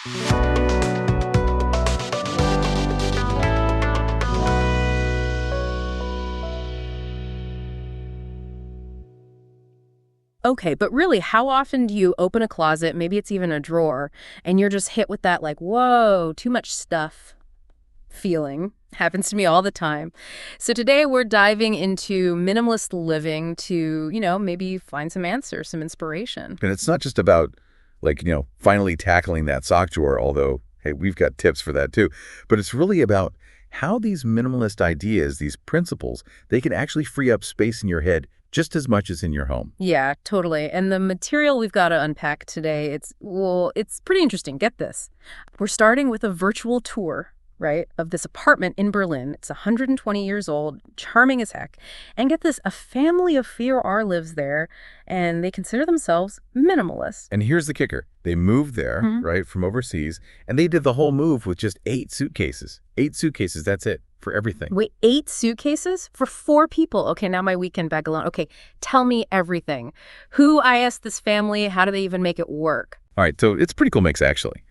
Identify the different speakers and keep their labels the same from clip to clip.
Speaker 1: Okay, but really, how often do you open a closet, maybe it's even a drawer, and you're just hit with that like, whoa, too much stuff feeling? Happens to me all the time. So today we're diving into minimalist living to, maybe find some answers, some inspiration.
Speaker 2: And it's not just about, like, finally tackling that sock drawer, although, hey, we've got tips for that too. But it's really about how these minimalist ideas, these principles, they can actually free up space in your head just as much as in your home.
Speaker 1: Yeah, totally. And the material we've got to unpack today, it's pretty interesting. Get this. We're starting with a virtual tour, right, of this apartment in Berlin. It's 120 years old, charming as heck. And get this, a family of 4R lives there, and they consider themselves minimalist.
Speaker 2: And here's the kicker. They moved there, right, from overseas, and they did the whole move with just 8 suitcases. 8 suitcases, that's it, for everything.
Speaker 1: Wait, 8 suitcases? For 4 people? Okay, now my weekend bag alone. Okay, tell me everything. Who I asked this family, how do they even make it work?
Speaker 2: All right, so it's a pretty cool mix, actually.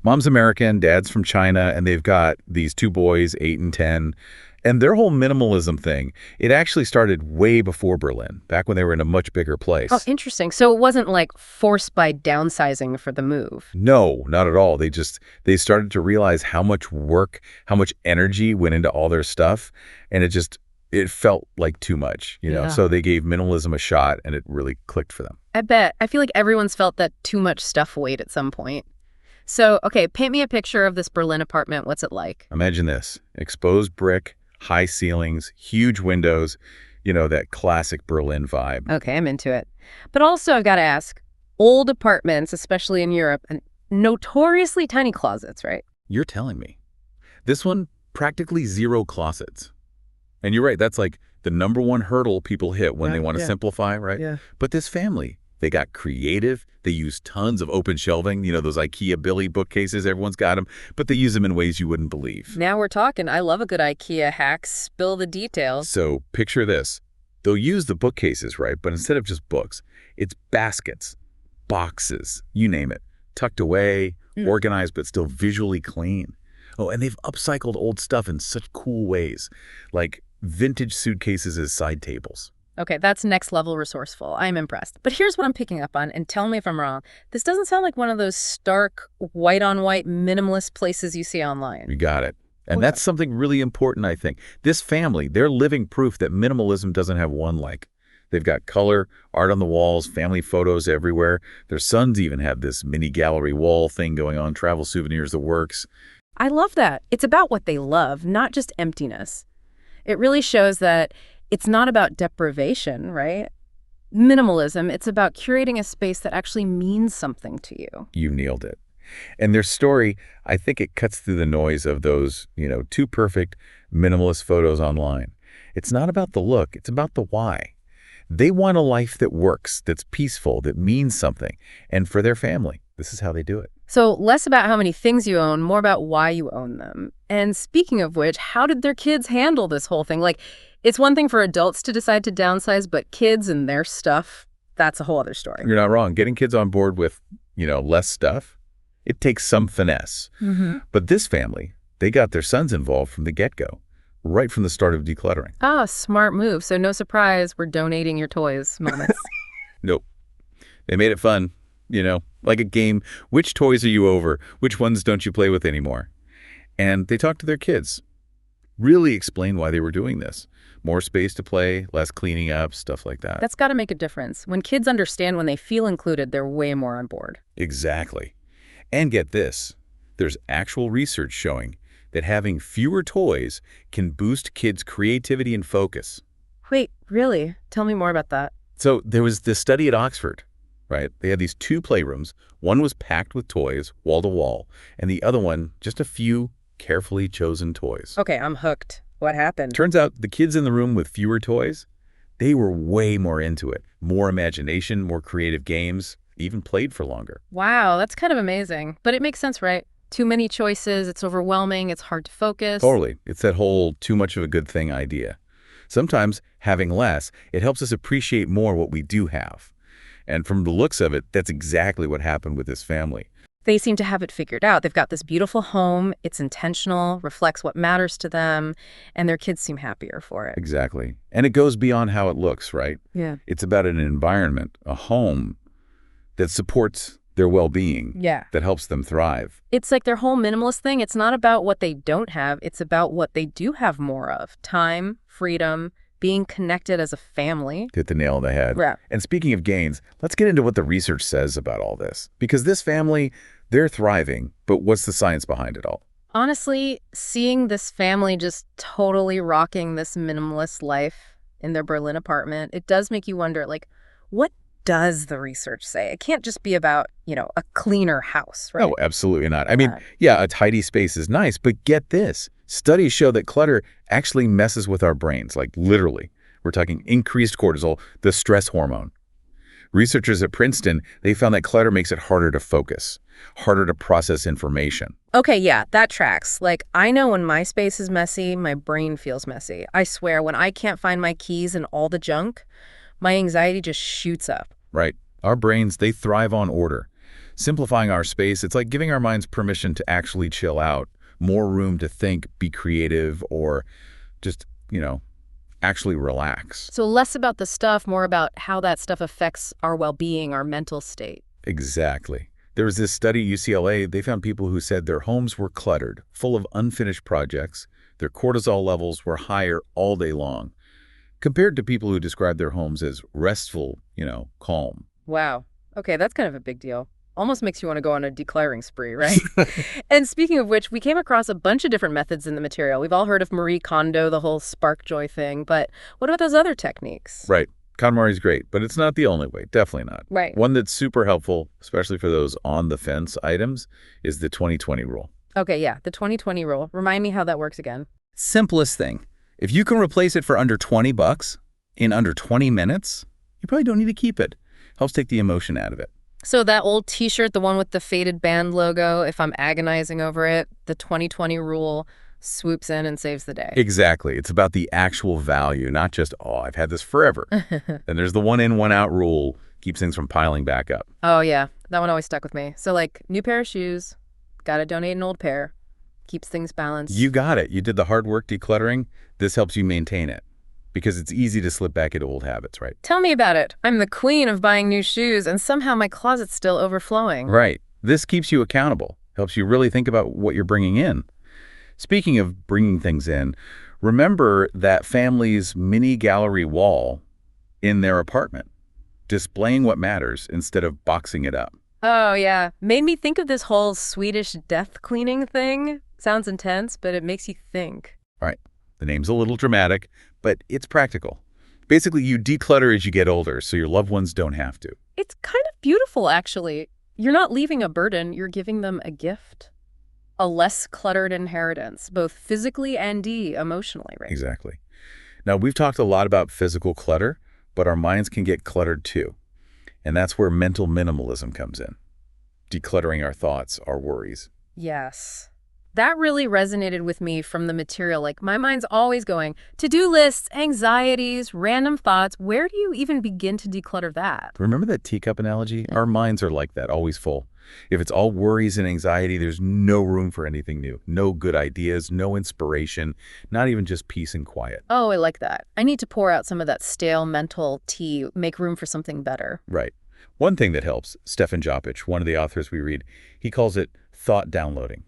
Speaker 2: Mom's American, dad's from China, and they've got these 2 boys, 8 and 10. And their whole minimalism thing, it actually started way before Berlin, back when they were in a much bigger place.
Speaker 1: Oh, interesting. So it wasn't like forced by downsizing for the move.
Speaker 2: No, not at all. They started to realize how much work, how much energy went into all their stuff, and it felt like too much,
Speaker 1: Yeah.
Speaker 2: So they gave minimalism a shot, and it really clicked for them.
Speaker 1: I bet. I feel like everyone's felt that too much stuff weight at some point. So, okay, paint me a picture of this Berlin apartment. What's it like?
Speaker 2: Imagine this: exposed brick, high ceilings, huge windows, that classic Berlin vibe.
Speaker 1: Okay, I'm into it. But also, I've got to ask, old apartments, especially in Europe, and notoriously tiny closets, right?
Speaker 2: You're telling me. This one, practically 0 closets. And you're right, that's like the #1 hurdle people hit when they want to simplify, right?
Speaker 1: Yeah.
Speaker 2: But this family, they got creative. They use tons of open shelving, those IKEA Billy bookcases, everyone's got them, but they use them in ways you wouldn't believe.
Speaker 1: Now we're talking. I love a good IKEA hack. Spill the details.
Speaker 2: So picture this. They'll use the bookcases, right? But instead of just books, it's baskets, boxes, you name it, tucked away, organized, but still visually clean. Oh, and they've upcycled old stuff in such cool ways, like vintage suitcases as side tables.
Speaker 1: Okay, that's next level resourceful. I'm impressed. But here's what I'm picking up on, and tell me if I'm wrong. This doesn't sound like one of those stark, white-on-white minimalist places you see online.
Speaker 2: You got it. And that's something really important, I think. This family, they're living proof that minimalism doesn't have one like. They've got color, art on the walls, family photos everywhere. Their sons even have this mini gallery wall thing going on, travel souvenirs, the works.
Speaker 1: I love that. It's about what they love, not just emptiness. It really shows that it's not about deprivation, right? Minimalism, it's about curating a space that actually means something to you.
Speaker 2: You nailed it. And their story, I think it cuts through the noise of those, too perfect minimalist photos online. It's not about the look, it's about the why. They want a life that works, that's peaceful, that means something. And for their family, this is how they do it.
Speaker 1: So less about how many things you own, more about why you own them. And speaking of which, how did their kids handle this whole thing? Like, it's one thing for adults to decide to downsize, but kids and their stuff, that's a whole other story.
Speaker 2: You're not wrong. Getting kids on board with, less stuff, it takes some finesse. But this family, they got their sons involved from the get-go, right from the start of decluttering.
Speaker 1: Ah, smart move. So no surprise, we're donating your toys moments.
Speaker 2: Nope. They made it fun, like a game. Which toys are you over? Which ones don't you play with anymore? And they talked to their kids, really explain why they were doing this. More space to play, less cleaning up, stuff like that.
Speaker 1: That's got to make a difference. When kids understand, when they feel included, they're way more on board.
Speaker 2: Exactly. And get this, there's actual research showing that having fewer toys can boost kids' creativity and focus.
Speaker 1: Wait, really? Tell me more about that.
Speaker 2: So there was this study at Oxford, right? They had these 2 playrooms. One was packed with toys, wall to wall, and the other one, just a few carefully chosen toys.
Speaker 1: Okay, I'm hooked. What happened?
Speaker 2: Turns out the kids in the room with fewer toys, they were way more into it. More imagination, more creative games, even played for longer.
Speaker 1: Wow, that's kind of amazing. But it makes sense, right? Too many choices, it's overwhelming, it's hard to focus.
Speaker 2: Totally. It's that whole too much of a good thing idea. Sometimes having less, it helps us appreciate more what we do have. And from the looks of it, that's exactly what happened with this family.
Speaker 1: They seem to have it figured out. They've got this beautiful home, it's intentional, reflects what matters to them, and their kids seem happier for it.
Speaker 2: Exactly. And it goes beyond how it looks, right?
Speaker 1: Yeah.
Speaker 2: It's about an environment, a home that supports their well-being,
Speaker 1: Yeah.
Speaker 2: that helps them thrive.
Speaker 1: It's like their whole minimalist thing. It's not about what they don't have. It's about what they do have more of. Time, freedom, being connected as a family.
Speaker 2: Hit the nail on the head.
Speaker 1: Yeah.
Speaker 2: And speaking of gains, let's get into what the research says about all this. Because this family, they're thriving, but what's the science behind it all?
Speaker 1: Honestly, seeing this family just totally rocking this minimalist life in their Berlin apartment, it does make you wonder, like, what does the research say? It can't just be about, a cleaner house, right?
Speaker 2: No, absolutely not. I mean, yeah, a tidy space is nice, but get this. Studies show that clutter actually messes with our brains, like literally. We're talking increased cortisol, the stress hormone. Researchers at Princeton, they found that clutter makes it harder to focus, harder to process information.
Speaker 1: Okay, yeah, that tracks. Like, I know when my space is messy, my brain feels messy. I swear, when I can't find my keys and all the junk, my anxiety just shoots up.
Speaker 2: Right. Our brains, they thrive on order. Simplifying our space, it's like giving our minds permission to actually chill out, more room to think, be creative, or just, actually relax.
Speaker 1: So less about the stuff, more about how that stuff affects our well-being, our mental state.
Speaker 2: Exactly. There was this study at UCLA, they found people who said their homes were cluttered, full of unfinished projects, their cortisol levels were higher all day long, compared to people who described their homes as restful, calm.
Speaker 1: Wow. Okay, that's kind of a big deal. Almost makes you want to go on a decluttering spree, right? And speaking of which, we came across a bunch of different methods in the material. We've all heard of Marie Kondo, the whole spark joy thing, but what about those other techniques?
Speaker 2: Right. KonMari's great, but it's not the only way. Definitely not.
Speaker 1: Right.
Speaker 2: One that's super helpful, especially for those on-the-fence items, is the 20-20 rule.
Speaker 1: Okay, yeah, the 20-20 rule. Remind me how that works again.
Speaker 3: Simplest thing. If you can replace it for under $20 in under 20 minutes, you probably don't need to keep it. Helps take the emotion out of it.
Speaker 1: So that old t-shirt, the one with the faded band logo, if I'm agonizing over it, the 20-20 rule swoops in and saves the day.
Speaker 2: Exactly. It's about the actual value, not just, I've had this forever. Then there's the one in, one out rule, keeps things from piling back up.
Speaker 1: Oh, yeah. That one always stuck with me. So, like, new pair of shoes, gotta donate an old pair, keeps things balanced.
Speaker 2: You got it. You did the hard work decluttering. This helps you maintain it because it's easy to slip back into old habits, right?
Speaker 1: Tell me about it. I'm the queen of buying new shoes, and somehow my closet's still overflowing.
Speaker 2: Right. This keeps you accountable, helps you really think about what you're bringing in. Speaking of bringing things in, remember that family's mini gallery wall in their apartment, displaying what matters instead of boxing it up.
Speaker 1: Oh, yeah. Made me think of this whole Swedish death cleaning thing. Sounds intense, but it makes you think.
Speaker 2: Right. The name's a little dramatic, but it's practical. Basically, you declutter as you get older so your loved ones don't have to.
Speaker 1: It's kind of beautiful, actually. You're not leaving a burden, you're giving them a gift. A less cluttered inheritance, both physically and emotionally, right?
Speaker 2: Exactly. Now, we've talked a lot about physical clutter, but our minds can get cluttered too. And that's where mental minimalism comes in. Decluttering our thoughts, our worries.
Speaker 1: Yes. That really resonated with me from the material. Like, my mind's always going, to-do lists, anxieties, random thoughts. Where do you even begin to declutter that?
Speaker 2: Remember that teacup analogy? Our minds are like that, always full. If it's all worries and anxiety, there's no room for anything new. No good ideas, no inspiration, not even just peace and quiet.
Speaker 1: Oh, I like that. I need to pour out some of that stale mental tea, make room for something better.
Speaker 2: Right. One thing that helps, Stefan Jopic, one of the authors we read, he calls it thought downloading.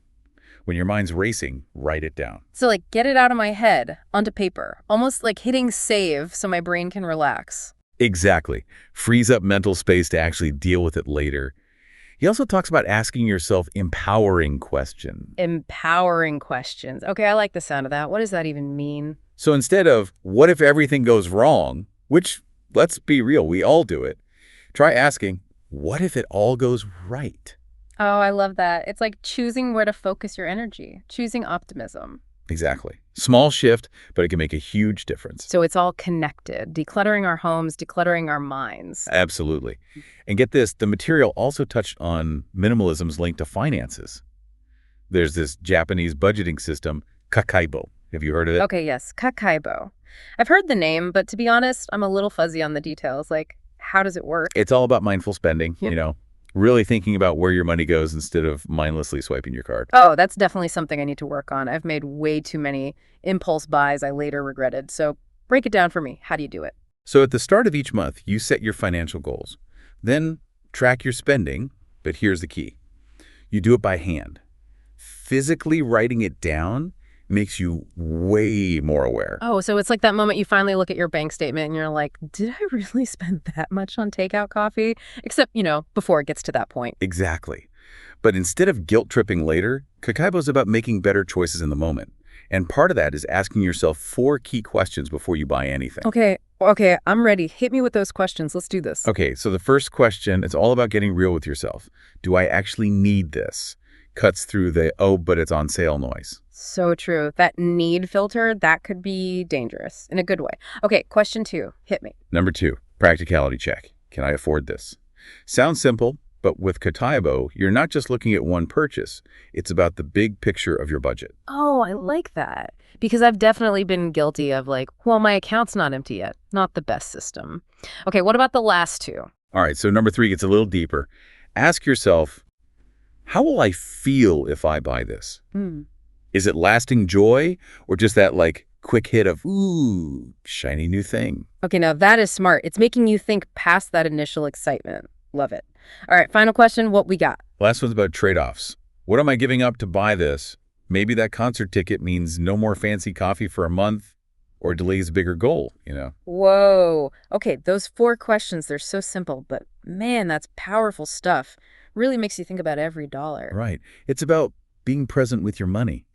Speaker 2: When your mind's racing, write it down.
Speaker 1: So, like, get it out of my head, onto paper, almost like hitting save so my brain can relax.
Speaker 2: Exactly. Frees up mental space to actually deal with it later. He also talks about asking yourself empowering questions.
Speaker 1: Empowering questions. Okay, I like the sound of that. What does that even mean?
Speaker 2: So instead of, what if everything goes wrong, which, let's be real, we all do it, try asking, what if it all goes right?
Speaker 1: Oh, I love that. It's like choosing where to focus your energy, choosing optimism.
Speaker 2: Exactly. Small shift, but it can make a huge difference.
Speaker 1: So it's all connected, decluttering our homes, decluttering our minds.
Speaker 2: Absolutely. And get this, the material also touched on minimalism's link to finances. There's this Japanese budgeting system, Kakaibo. Have you heard of it?
Speaker 1: Okay, yes, Kakaibo. I've heard the name, but to be honest, I'm a little fuzzy on the details. Like, how does it work?
Speaker 2: It's all about mindful spending,
Speaker 1: Yep.
Speaker 2: Really thinking about where your money goes instead of mindlessly swiping your card.
Speaker 1: Oh, that's definitely something I need to work on. I've made way too many impulse buys I later regretted. So break it down for me. How do you do it?
Speaker 2: So at the start of each month, you set your financial goals. Then track your spending, but here's the key. You do it by hand. Physically writing it down makes you way more aware.
Speaker 1: Oh, so it's like that moment you finally look at your bank statement and you're like, did I really spend that much on takeout coffee? Except, before it gets to that point.
Speaker 2: Exactly. But instead of guilt-tripping later, Kakaibo's about making better choices in the moment. And part of that is asking yourself 4 key questions before you buy anything.
Speaker 1: Okay, I'm ready. Hit me with those questions. Let's do this.
Speaker 2: Okay, so the first question, it's all about getting real with yourself. Do I actually need this? Cuts through the, oh, but it's on sale noise.
Speaker 1: So true. That need filter, that could be dangerous in a good way. Okay, question 2. Hit me.
Speaker 2: Number 2, practicality check. Can I afford this? Sounds simple, but with Kakaibo, you're not just looking at one purchase. It's about the big picture of your budget.
Speaker 1: Oh, I like that. Because I've definitely been guilty of well, my account's not empty yet. Not the best system. Okay, what about the last 2?
Speaker 2: All right, so number 3 gets a little deeper. Ask yourself, how will I feel if I buy this? Is it lasting joy or just that quick hit of, ooh, shiny new thing?
Speaker 1: Okay, now that is smart. It's making you think past that initial excitement. Love it. All right, final question. What we got?
Speaker 2: Last one's about trade-offs. What am I giving up to buy this? Maybe that concert ticket means no more fancy coffee for a month or delays a bigger goal,
Speaker 1: Whoa. Okay, those 4 questions, they're so simple, but man, that's powerful stuff. Really makes you think about every dollar.
Speaker 2: Right. It's about being present with your money.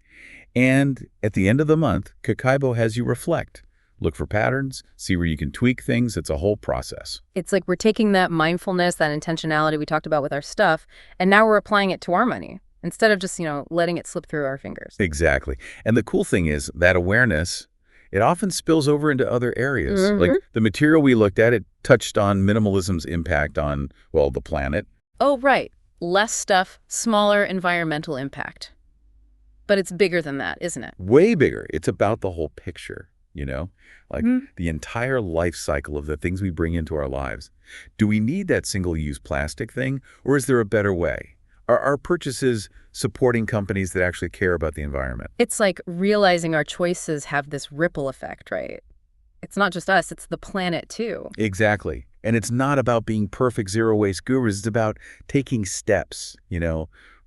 Speaker 2: And at the end of the month, Kakaibo has you reflect. Look for patterns, see where you can tweak things. It's a whole process.
Speaker 1: It's like we're taking that mindfulness, that intentionality we talked about with our stuff, and now we're applying it to our money instead of just, letting it slip through our fingers.
Speaker 2: Exactly. And the cool thing is that awareness, it often spills over into other areas. Like the material we looked at, it touched on minimalism's impact on, well, the planet.
Speaker 1: Oh, right. Less stuff, smaller environmental impact. But it's bigger than that, isn't it?
Speaker 2: Way bigger. It's about the whole picture, the entire life cycle of the things we bring into our lives. Do we need that single-use plastic thing, or is there a better way? Are our purchases supporting companies that actually care about the environment?
Speaker 1: It's like realizing our choices have this ripple effect, right? It's not just us, it's the planet too.
Speaker 2: Exactly. And it's not about being perfect zero-waste gurus. It's about taking steps,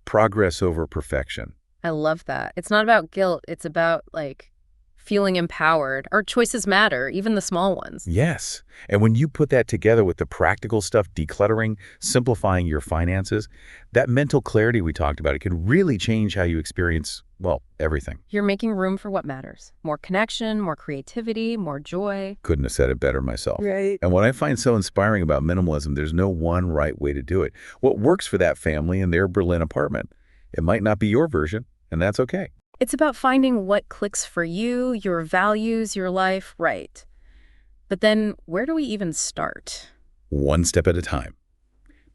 Speaker 2: progress over perfection.
Speaker 1: I love that. It's not about guilt. It's about, feeling empowered. Our choices matter, even the small ones.
Speaker 2: Yes. And when you put that together with the practical stuff, decluttering, simplifying your finances, that mental clarity we talked about, it can really change how you experience, well, everything.
Speaker 1: You're making room for what matters. More connection, more creativity, more joy.
Speaker 2: Couldn't have said it better myself.
Speaker 1: Right.
Speaker 2: And what I find so inspiring about minimalism, there's no one right way to do it. What works for that family in their Berlin apartment, it might not be your version, and that's okay.
Speaker 1: It's about finding what clicks for you, your values, your life, right. But then where do we even start?
Speaker 2: One step at a time.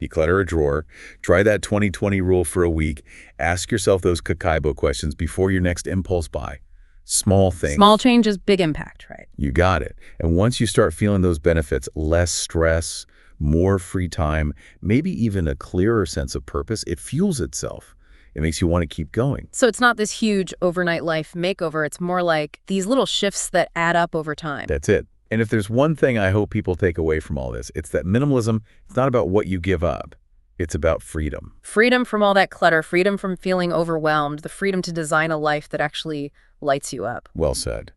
Speaker 2: Declutter a drawer. Try that 20/20 rule for a week. Ask yourself those Kakaibo questions before your next impulse buy. Small things.
Speaker 1: Small changes, big impact, right?
Speaker 2: You got it. And once you start feeling those benefits, less stress, more free time, maybe even a clearer sense of purpose, it fuels itself. It makes you want to keep going.
Speaker 1: So it's not this huge overnight life makeover. It's more like these little shifts that add up over time.
Speaker 2: That's it. And if there's one thing I hope people take away from all this, it's that minimalism, it's not about what you give up. It's about freedom.
Speaker 1: Freedom from all that clutter, freedom from feeling overwhelmed, the freedom to design a life that actually lights you up.
Speaker 2: Well said.